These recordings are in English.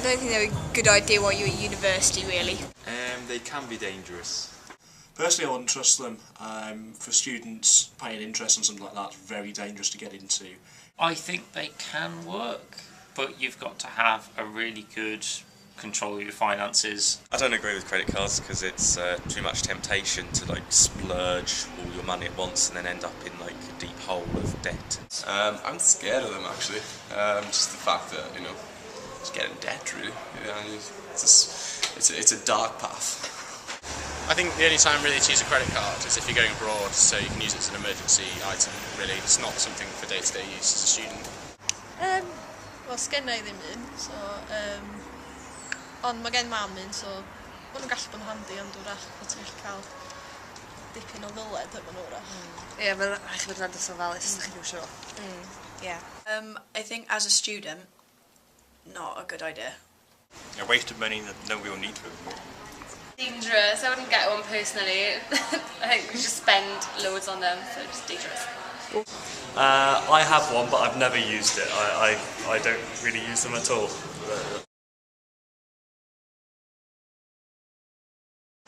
I don't think they're a good idea while you're at university, really. They can be dangerous. Personally, I wouldn't trust them. For students, paying interest on something like that is very dangerous to get into. I think they can work, but you've got to have a really good control of your finances. I don't agree with credit cards because it's too much temptation to like splurge all your money at once and then end up in like a deep hole of debt. I'm scared of them actually. Just the fact that just get in debt really. It's a dark path. I think the only time really to use a credit card is if you're going abroad, so you can use it as an emergency item. Really, it's not something for day-to-day use as a student. Wel, sgennau ddim un, so, ond mae gen mam un, so maen nhw'n gallu bod yn handi, ond wrach bod ti'n gallu cael dipyn o ddyled efo nhw wrach. Ie, mae'n rhaid bod yn andros o falus, ydych chi'n ddim siŵr. Yeah. I think as a student, not a good idea. A waste of money that nobody will need for it. Dangerous. I wouldn't get one personally. I think we just spend loads on them, so it's dangerous. I have one, but I've never used it. I don't really use them at all.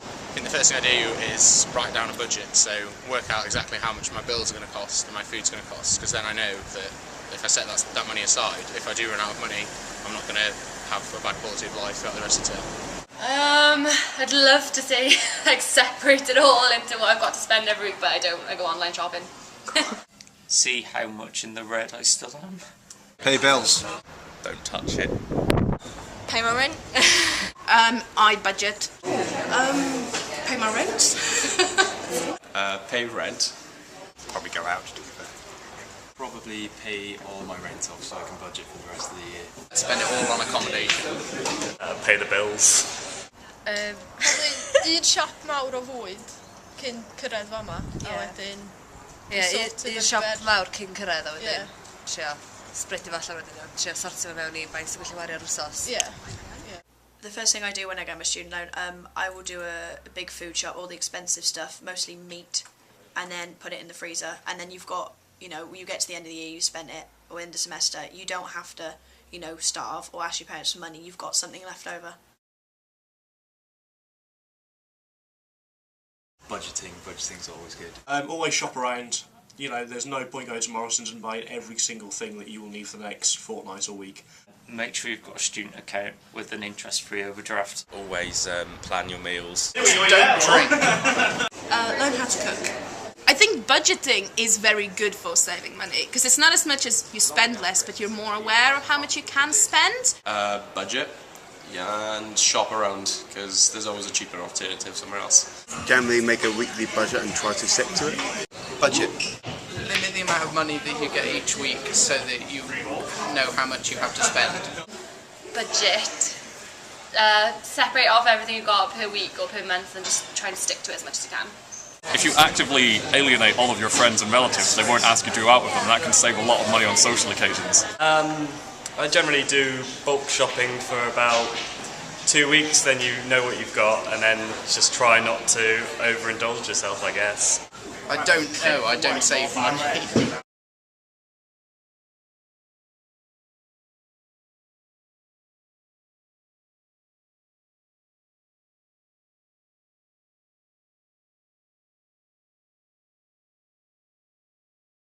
I think the first thing I do is write down a budget, so work out exactly how much my bills are going to cost and my food's going to cost, because then I know that if I set that money aside, if I do run out of money, I'm not going to have a bad quality of life throughout the rest of the term. I'd love to say like separate it all into what I've got to spend every week, but I don't. I go online shopping. See how much in the red I still am. Pay bills. Don't touch it. Pay my rent. I budget. Pay my rent. Pay rent. Probably go out, to be fair. Probably pay all my rent off so I can budget for the rest of the year. Spend it all on accommodation. Pay the bills. Un siop mawr o fwyd cyn cyrraedd fama, a wedyn... Ie, un siop mawr cyn cyrraedd a wedyn. Trio spreadio fo allan wedyn, trio sortio fo mewn I faint sy'n gallu wario ar wsos. The first thing I do when I get my student loan, I will do a big food shop, all the expensive stuff, mostly meat, and then put it in the freezer. And then you've got, when you get to the end of the year, you spent it, or in the semester, you don't have to, starve or ask your parents for money. You've got something left over. Budgeting's always good. Always shop around. There's no point going to Morrison's and buying every single thing that you will need for the next fortnight or week. Make sure you've got a student account with an interest-free overdraft. Always plan your meals. Don't drink. Learn how to cook. I think budgeting is very good for saving money, because it's not as much as you spend less, but you're more aware of how much you can spend. Budget. Yeah, and shop around, because there's always a cheaper alternative somewhere else. Generally make a weekly budget and try to stick to it. Budget. Limit the amount of money that you get each week so that you know how much you have to spend. Budget. Separate off everything you've got per week or per month and just try and stick to it as much as you can. If you actively alienate all of your friends and relatives, they won't ask you to go out with them. That can save a lot of money on social occasions. I generally do bulk shopping for about 2 weeks, then you know what you've got, and then just try not to overindulge yourself, I guess. I don't save money.